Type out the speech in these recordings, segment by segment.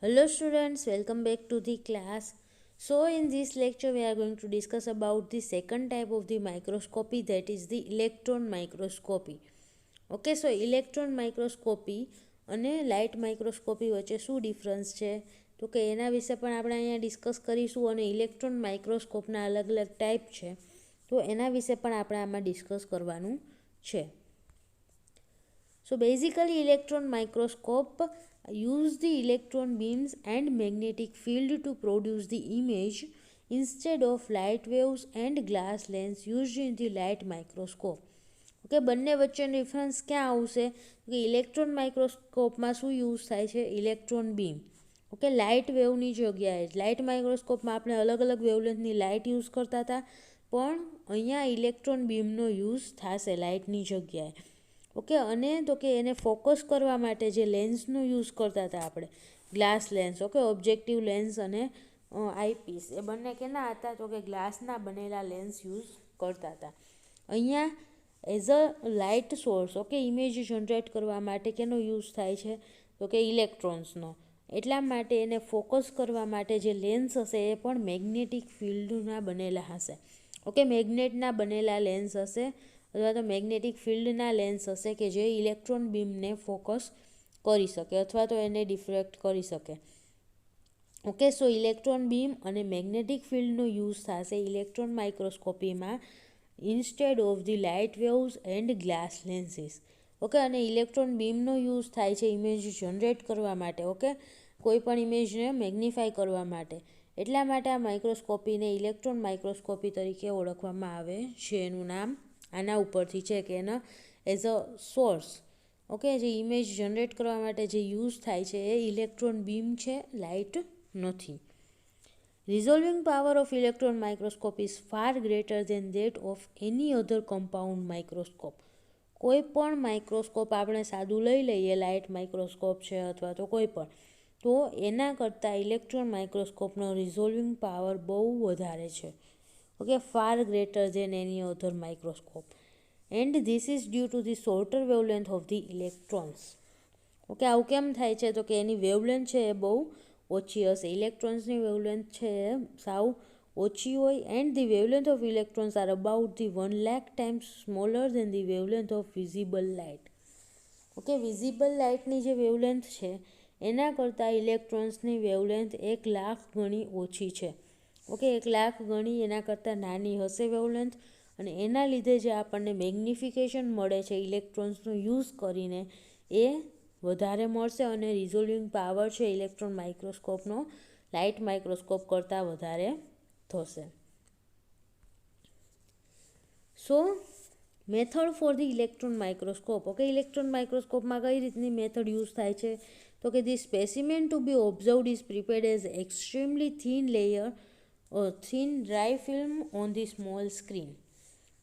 Hello students, welcome back to the class. So in this lecture we are going to discuss about the second type of the microscopy, that is the electron microscopy. Okay, so electron microscopy અને light microscopy વચ્ચે શું difference છે તો કે એના વિશે પણ આપણે અહીંયા ડિસ્કસ કરીશું અને ઇલેક્ટ્રોન માઇક્રોસ્કોપના અલગ અલગ ટાઈપ છે તો એના વિશે પણ આપણે આમાં ડિસ્કસ કરવાનું છે. So basically electron microscope use the electron beams and magnetic field to produce the image instead of light waves and glass lens used in the light microscope. Okay, બંને વચ્ચેનો ડિફરન્સ ક્યાં આવશે કે ઇલેક્ટ્રોન માઇક્રોસ્કોપમાં શું use થાય છે? Electron beam. Okay, light વેવની જગ્યાએ લાઇટ માઇક્રોસ્કોપમાં આપણે અલગ અલગ વેવલેન્થની લાઇટ યુઝ કરતા હતા, પણ અહીંયા ઇલેક્ટ્રોન બીમનો યુઝ થશે લાઇટની જગ્યાએ. ઓકે, અને તો કે એને ફોકસ કરવા માટે જે લેન્સનો યુઝ કરતા હતા આપણે, glass lens, okay, objective lens અને આઈપીસ, એ બંને કેના હતા તો કે ગ્લાસના બનેલા લેન્સ યુઝ કરતા હતા. અહીંયા as a light source, okay, image generate કરવા માટે કેનો યુઝ થાય છે તો કે ઇલેક્ટ્રોન્સનો. એટલા માટે એને ફોકસ કરવા માટે જે લેન્સ હશે એ પણ મેગ્નેટિક ફિલ્ડના બનેલા હશે. ઓકે, મેગ્નેટના બનેલા લેન્સ હશે અથવા તો મેગ્નેટિક ફિલ્ડના લેન્સ હશે કે જે ઇલેક્ટ્રોન બીમને ફોકસ કરી શકે અથવા તો એને ડિફ્રેક્ટ કરી શકે. ઓકે, સો ઇલેક્ટ્રોન બીમ અને મેગ્નેટિક ફિલ્ડનો યુઝ થશે ઇલેક્ટ્રોન માઇક્રોસ્કોપીમાં instead of the light waves and glass lenses. Okay, અને ઇલેક્ટ્રોન બીમનો યુઝ થાય છે ઇમેજ જનરેટ કરવા માટે. ઓકે, કોઈ પણ ઇમેજને મેગ્નિફાય કરવા માટે. એટલા માટે આ માઇક્રોસ્કોપીને ઇલેક્ટ્રોન માઇક્રોસ્કોપી તરીકે ઓળખવામાં આવે છે. એનું નામ આના ઉપરથી છે કે એના એઝ અ સોર્સ, ઓકે, જે ઇમેજ જનરેટ કરવા માટે જે યુઝ થાય છે એ ઇલેક્ટ્રોન બીમ છે, લાઇટ નથી. Resolving power of electron microscope is far greater than that of any other compound microscope. કોઈ પણ માઇક્રોસ્કોપ આપણે સાદું લઈ લઈએ, લાઇટ માઇક્રોસ્કોપ છે અથવા તો કોઈ પણ, તો એના કરતાં ઇલેક્ટ્રોન માઇક્રોસ્કોપનો રિઝોલ્વિંગ પાવર બહુ વધારે છે. Okay, far greater than any other microscope, and this is due to the shorter wavelength of the electrons. Okay, આવું કેમ થાય છે તો કે એની વેવલેન્થ છે એ બહુ ઓછી હશે. ઇલેક્ટ્રોન્સની વેવલેન્થ છે એ સાવ ઓછી હોય. And the wavelength of electrons are about the 1,00,000 times smaller than the wavelength of visible light. Okay, visible લાઇટની જે વેવલેન્થ છે એના કરતાં ઇલેક્ટ્રોન્સની વેવલેન્થ 1,00,000 ગણી ઓછી છે. ઓકે, 1,00,000 ગણી એના કરતાં નાની હશે વેવલેન્થ, અને એના લીધે જે આપણને મેગ્નિફિકેશન મળે છે ઇલેક્ટ્રોન્સનો યુઝ કરીને એ વધારે મળશે અને રિઝોલ્વિંગ પાવર છે ઇલેક્ટ્રોન માઇક્રોસ્કોપનો લાઇટ માઇક્રોસ્કોપ કરતાં વધારે થશે. So method for the electron microscope. Okay, electron માઇક્રોસ્કોપમાં કઈ રીતની મેથડ યુઝ થાય છે તો કે the specimen to be observed is prepared as extremely thin layer thin dry film on the small screen.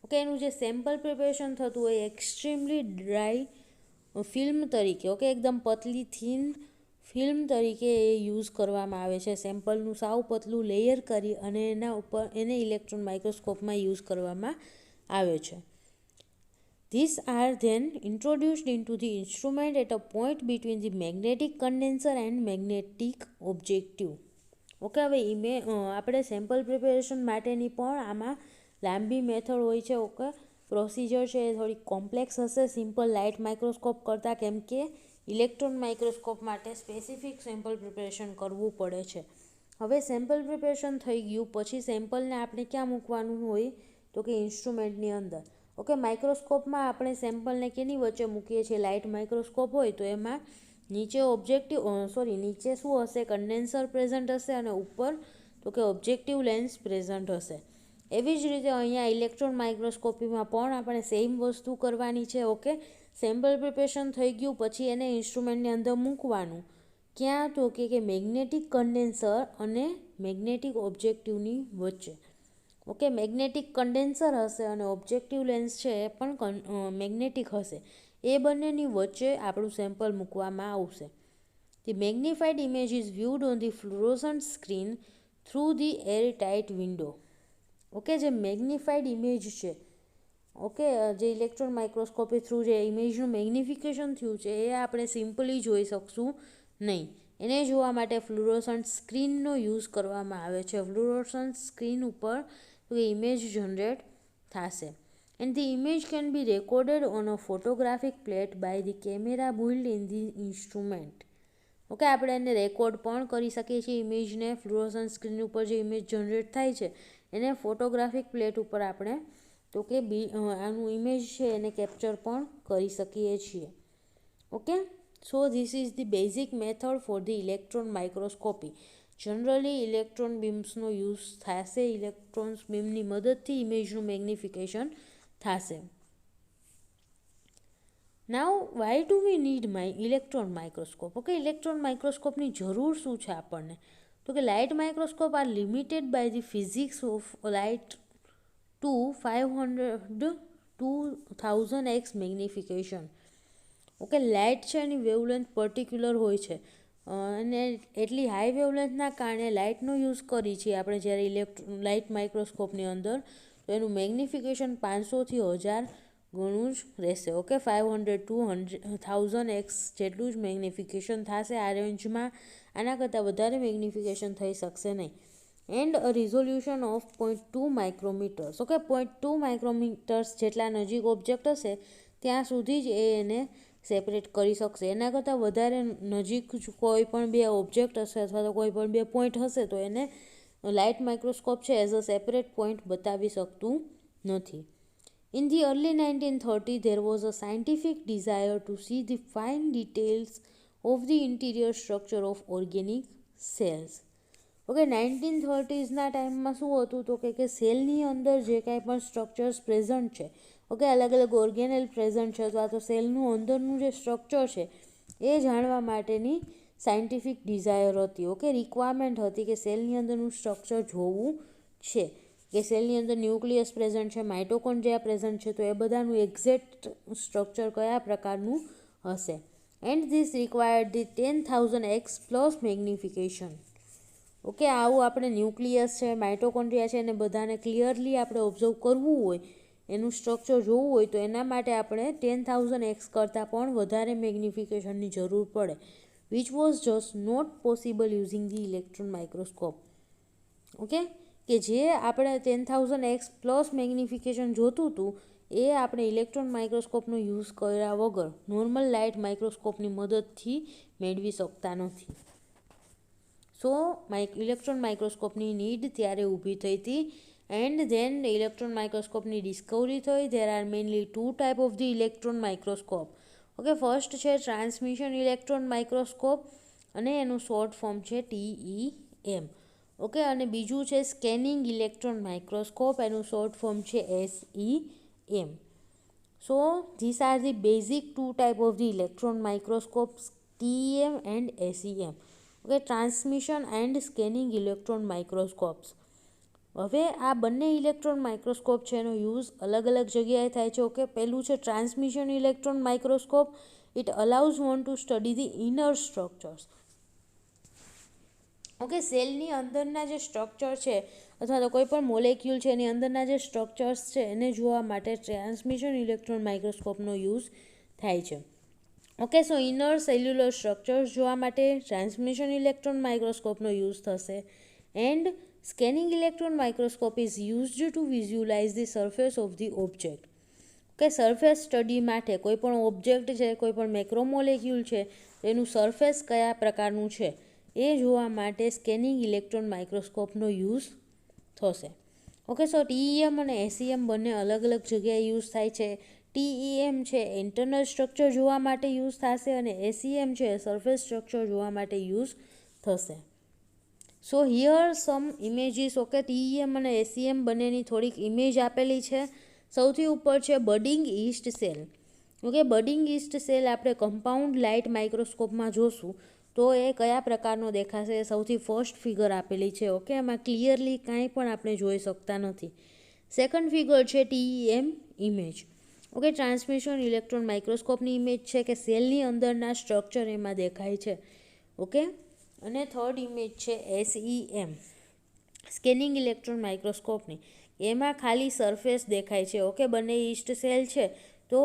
Okay, એનું જે સેમ્પલ પ્રિપેરેશન થતું હોય એક્સ્ટ્રીમલી ડ્રાય ફિલ્મ તરીકે, ઓકે, એકદમ પતલી થિન ફિલ્મ તરીકે એ યુઝ કરવામાં આવે છે. સેમ્પલનું સાવ પતલું લેયર કરી અને એના ઉપર એને ઇલેક્ટ્રોન માઇક્રોસ્કોપમાં યુઝ કરવામાં આવે છે. These are then introduced into the instrument at a point between the magnetic condenser and magnetic objective. Okay, હવે આપણે સેમ્પલ પ્રિપેરેશન માટેની પણ આમાં લાંબી મેથડ હોય છે. ઓકે, પ્રોસિજર છે એ થોડી કોમ્પ્લેક્સ હશે સિમ્પલ લાઇટ માઇક્રોસ્કોપ કરતાં, કેમ કે ઇલેક્ટ્રોન માઇક્રોસ્કોપ માટે સ્પેસિફિક સેમ્પલ પ્રિપેરેશન કરવું પડે છે. હવે સેમ્પલ પ્રિપેરેશન થઈ ગયું પછી સેમ્પલને આપણે ક્યાં મૂકવાનું હોય તો કે ઇન્સ્ટ્રુમેન્ટની અંદર. ઓકે, માઇક્રોસ્કોપમાં આપણે સેમ્પલને કેની વચ્ચે મૂકીએ છીએ? લાઇટ માઇક્રોસ્કોપ હોય તો એમાં નીચે નીચે શું હશે? કન્ડેન્સર પ્રેઝન્ટ હશે અને ઉપર તો કે ઓબ્જેક્ટિવ લેન્સ પ્રેઝન્ટ હશે. એવી જ રીતે અહીંયા ઇલેક્ટ્રોન માઇક્રોસ્કોપીમાં પણ આપણે સેમ વસ્તુ કરવાની છે. ઓકે, સેમ્પલ પ્રિપેરેશન થઈ ગયું પછી એને ઇન્સ્ટ્રુમેન્ટની અંદર મૂકવાનું. ક્યાં તો કે મેગ્નેટિક કન્ડેન્સર અને મેગ્નેટિક ઓબ્જેક્ટિવની વચ્ચે. ઓકે, મેગ્નેટિક કન્ડેન્સર હશે અને ઓબ્જેક્ટિવ લેન્સ છે એ પણ મેગ્નેટિક હશે. એ બંનેની વચ્ચે આપણું સેમ્પલ મૂકવામાં આવશે. The magnified image is viewed on the fluorescent screen through the air tight window. Okay, જે મેગ્નિફાઈડ ઇમેજ છે, ઓકે, જે ઇલેક્ટ્રોન માઇક્રોસ્કોપી થ્રુ જે ઇમેજનું મેગ્નિફિકેશન થયું છે એ આપણે સિમ્પલી જોઈ શકશું નહીં. એને જોવા માટે ફ્લુરોસન્ટ સ્ક્રીનનો યુઝ કરવામાં આવે છે. ફ્લુરોસન્ટ સ્ક્રીન ઉપર ઇમેજ જનરેટ થશે and the image can be recorded on a photographic plate by the camera built in the instrument. Okay, આપણે એને રેકોર્ડ પણ કરી શકીએ છીએ ઇમેજને. ફ્લુરોસન્ટ સ્ક્રીન ઉપર જે ઇમેજ જનરેટ થાય છે એને ફોટોગ્રાફિક પ્લેટ ઉપર આપણે તો કે આનું ઇમેજ છે એને કેપ્ચર પણ કરી શકીએ છીએ. Okay, so this is the basic method for the electron microscopy. Generally electron બીમ્સનો યુઝ થશે. ઇલેક્ટ્રોન બીમની મદદથી ઇમેજનું મેગ્નિફિકેશન થશે. Now why do we need electron microscope? Okay, electron માઇક્રોસ્કોપની જરૂર શું છે આપણને? તો કે light microscope are limited by the physics of light to 500 to 1000x magnification. Okay, light છે એની વેવલેન્થ પર્ટિક્યુલર હોય છે અને એટલી હાઈ વેવલેન્થના કારણે લાઇટનો યુઝ કરીએ છીએ આપણે જ્યારે લાઇટ માઇક્રોસ્કોપની અંદર, તો એનું મેગ્નિફિકેશન 500 થી 1000 ગણું જ રહેશે. ઓકે, 500 to 1000x જેટલું જ મેગ્નિફિકેશન થશે આ રેન્જમાં. આના કરતાં વધારે મેગ્નિફિકેશન થઈ શકશે નહીં. And a resolution of 0.2 micrometres. Okay, 0.2 micrometres જેટલા નજીક ઓબ્જેક્ટ હશે ત્યાં સુધી જ એને સેપરેટ કરી શકશે. એના કરતાં વધારે નજીક કોઈ પણ બે ઓબ્જેક્ટ હશે અથવા તો કોઈ પણ બે પોઈન્ટ હશે તો એને લાઇટ માઇક્રોસ્કોપ છે એઝ અ સેપરેટ પોઈન્ટ બતાવી શકતું નથી. In the early 1930s, there was a scientific desire to see the fine details of the interior structure of organic cells. Okay, 1930sના ટાઈમમાં શું હતું તો કે સેલની અંદર જે કાંઈ પણ સ્ટ્રક્ચર્સ પ્રેઝન્ટ છે, ઓકે, અલગ અલગ ઓર્ગેનેલ પ્રેઝન્ટ છે અથવા તો સેલનું અંદરનું જે સ્ટ્રક્ચર છે એ જાણવા માટેની સાયન્ટિફિક ડિઝાયર હતી. ઓકે, રિક્વાયરમેન્ટ હતી કે સેલની અંદરનું સ્ટ્રક્ચર જોવું છે, કે સેલની અંદર ન્યુક્લિયસ પ્રેઝન્ટ છે, માઇટોકોન્ડ્રિયા પ્રેઝન્ટ છે, તો એ બધાનું એક્ઝેક્ટ સ્ટ્રક્ચર કયા પ્રકારનું હશે. And this required the 10,000x plus magnification. Okay, આવું આપણે ન્યુક્લિયસ છે, માઇટોકોન્ડ્રિયા છે એને બધાને ક્લિયરલી આપણે ઓબ્ઝર્વ કરવું હોય, એનું સ્ટ્રક્ચર જોવું હોય તો એના માટે આપણે 10,000x કરતાં પણ વધારે મેગ્નિફિકેશનની જરૂર પડે, which was just not possible using the electron microscope. Okay, કે જે આપણે 10,000x પ્લસ મેગ્નિફિકેશન જોતું હતું એ આપણે ઇલેક્ટ્રોન માઇક્રોસ્કોપનો યુઝ કર્યા વગર નોર્મલ લાઇટ માઇક્રોસ્કોપની મદદથી મેળવી શકતા નથી. સો ઇલેક્ટ્રોન માઇક્રોસ્કોપની નીડ ત્યારે ઊભી થઈ હતી. એન્ડ ધેન ઇલેક્ટ્રોન માઇક્રોસ્કોપની ડિસ્કવરી થઈ. There are mainly 2 type of the electron microscope. Okay, first છે ટ્રાન્સમિશન ઇલેક્ટ્રોન માઇક્રોસ્કોપ અને એનું શોર્ટ ફોર્મ છે TEM. ઓકે, અને બીજું છે સ્કેનિંગ ઇલેક્ટ્રોન માઇક્રોસ્કોપ, એનું શોર્ટ ફોર્મ છે SEM. So this are the basic 2 type of the electron microscopes, TEM and SEM. Okay, transmission and scanning electron microscopes. હવે આ બંને ઇલેક્ટ્રોન માઇક્રોસ્કોપ છે એનો યુઝ અલગ અલગ જગ્યાએ થાય છે. ઓકે, પહેલું છે transmission electron microscope. It allows one to study the inner structures. Okay, સેલની અંદરના જે સ્ટ્રક્ચર છે અથવા તો કોઈ પણ મોલેક્યુલ છે એની અંદરના જે સ્ટ્રક્ચર્સ છે એને જોવા માટે ટ્રાન્સમિશન ઇલેક્ટ્રોન માઇક્રોસ્કોપનો યુઝ થાય છે. ઓકે, સો ઇનર સેલ્યુલર સ્ટ્રક્ચર્સ જોવા માટે ટ્રાન્સમિશન ઇલેક્ટ્રોન માઇક્રોસ્કોપનો યુઝ થશે. And scanning electron microscope is used to visualise the surface of the object. Okay, surface study માટે કોઈ પણ ઓબ્જેક્ટ છે, કોઈ પણ મેક્રોમોલેક્યુલ છે એનું સરફેસ કયા પ્રકારનું છે એ જોવા માટે સ્કેનિંગ ઇલેક્ટ્રોન માઇક્રોસ્કોપનો યુઝ થશે. ઓકે, સો TEM અને SEM બંને અલગ અલગ જગ્યાએ યુઝ થાય છે. TEM છે ઇન્ટરનલ સ્ટ્રક્ચર જોવા માટે યુઝ થશે અને SEM છે સરફેસ સ્ટ્રક્ચર જોવા માટે યુઝ થશે. So here some images. Okay, TEM અને SEM બંનેની થોડીક ઇમેજ આપેલી છે. સૌથી ઉપર છે budding yeast cell. Okay, budding yeast cell આપણે કમ્પાઉન્ડ લાઇટ માઇક્રોસ્કોપમાં જોશું તો એ કયા પ્રકારનો દેખાશે. સૌથી ફર્સ્ટ ફિગર આપેલી છે. ઓકે, એમાં ક્લિયરલી કાંઈ પણ આપણે જોઈ શકતા નથી. સેકન્ડ ફિગર છે TEM image. Okay, transmission electron માઇક્રોસ્કોપની ઇમેજ છે કે સેલની અંદરના સ્ટ્રક્ચર એમાં દેખાય છે. ઓકે, અને થર્ડ ઇમેજ છે SEM સ્કેનિંગ ઇલેક્ટ્રોન માઇક્રોસ્કોપની. એમાં ખાલી સરફેસ દેખાય છે. ઓકે, બંને ઈસ્ટ સેલ છે તો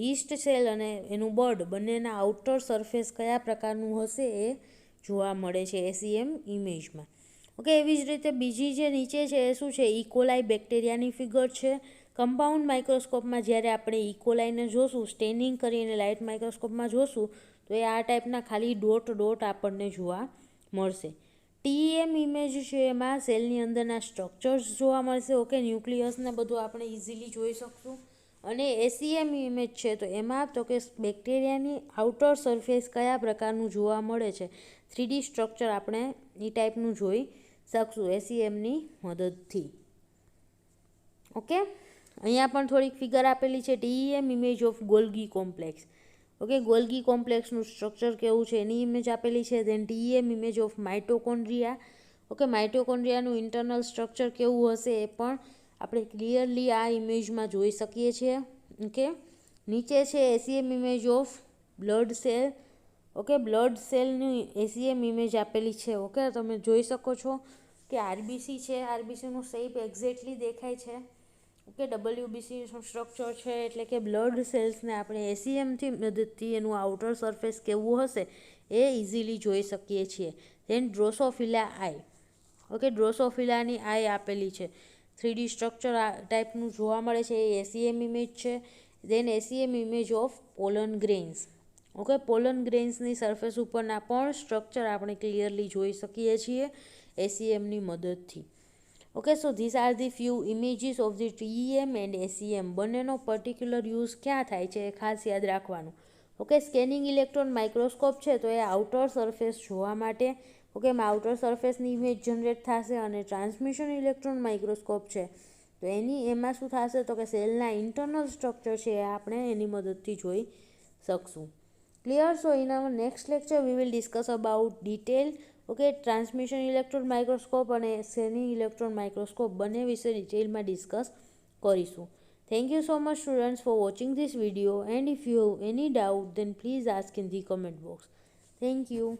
ઈસ્ટ સેલ અને એનું બડ બંનેના આઉટર સરફેસ કયા પ્રકારનું હશે એ જોવા મળે છે એસીએમ ઇમેજમાં. ઓકે, એવી જ રીતે બીજી જે નીચે છે એ શું છે, ઇકોલાઈ બેક્ટેરિયાની ફિગર છે. કમ્પાઉન્ડ માઇક્રોસ્કોપમાં જ્યારે આપણે ઇકોલાઈને જોશું, સ્ટેનિંગ કરીને લાઇટ માઇક્રોસ્કોપમાં જોશું તો એ આ ટાઈપના ખાલી ડોટ ડોટ આપણને જોવા મળશે. ટીએમ ઇમેજ છે એમાં સેલની અંદરના સ્ટ્રક્ચર્સ જોવા મળશે. ઓકે, ન્યુક્લિયસને બધું આપણે ઇઝીલી જોઈ શકશું. અને એસીએમ ઇમેજ છે તો એમાં તો કે બેક્ટેરિયાની આઉટર સરફેસ કયા પ્રકારનું જોવા મળે છે, 3D સ્ટ્રક્ચર આપણે એ ટાઈપનું જોઈ શકશું એસીએમની મદદથી. ઓકે, અહીંયા પણ થોડીક ફિગર આપેલી છે, TM image of Golgi complex. Okay, Golgi કોમ્પ્લેક્સનું સ્ટ્રક્ચર કેવું છે એની ઇમેજ આપેલી છે. Then TM image of mitochondria. Okay, માઇટોકોન્ડ્રિયાનું ઇન્ટરનલ સ્ટ્રક્ચર કેવું હશે એ પણ આપણે ક્લિયરલી આ ઇમેજમાં જોઈ શકીએ છીએ. ઓકે, નીચે છે એસીએમ image of blood cell. Okay, blood સેલની એસીએમ ઇમેજ આપેલી છે. ઓકે, તમે જોઈ શકો છો કે આરબીસી છે, આરબીસીનું શેપ એક્ઝેક્ટલી દેખાય છે. ઓકે, ડબલ્યુબીસીનું સ્ટ્રક્ચર છે એટલે કે બ્લડ સેલ્સને આપણે એસીએમથી મદદથી એનું આઉટર સરફેસ કેવું હશે એ ઇઝીલી જોઈ શકીએ છીએ. દેન ડ્રોસોફિલા આઈ. ઓકે, ડ્રોસોફિલાની આઈ આપેલી છે, 3D સ્ટ્રક્ચર આ ટાઈપનું જોવા મળે છે, એ એસીએમ ઇમેજ છે. Then SEM image of pollen grains. Okay, pollen ગ્રેન્સની સરફેસ ઉપરના પણ સ્ટ્રક્ચર આપણે ક્લિયરલી જોઈ શકીએ છીએ એસીએમની મદદથી. Okay, so this are the few images of the TM and એસીએમ. બંનેનો પર્ટિક્યુલર યુઝ ક્યાં થાય છે એ ખાસ યાદ રાખવાનું. ઓકે, સ્કેનિંગ ઇલેક્ટ્રોન માઇક્રોસ્કોપ છે તો એ આઉટર સરફેસ જોવા માટે, ઓકે, આઉટર સરફેસની ઇમેજ જનરેટ થશે. અને ટ્રાન્સમિશન ઇલેક્ટ્રોન માઇક્રોસ્કોપ છે તો એમાં શું થશે તો કે સેલના ઇન્ટરનલ સ્ટ્રક્ચર છે એ આપણે એની મદદથી જોઈ શકશું. Clear? So in our next lecture we will discuss about detail. Okay, transmission electron microscope અને સ્કેનિંગ ઇલેક્ટ્રોન માઇક્રોસ્કોપ બંને વિશે ડિટેલમાં ડિસ્કસ કરીશું. Thank you so much students for watching this video, and if you have any doubt then please ask in the comment box. Thank you.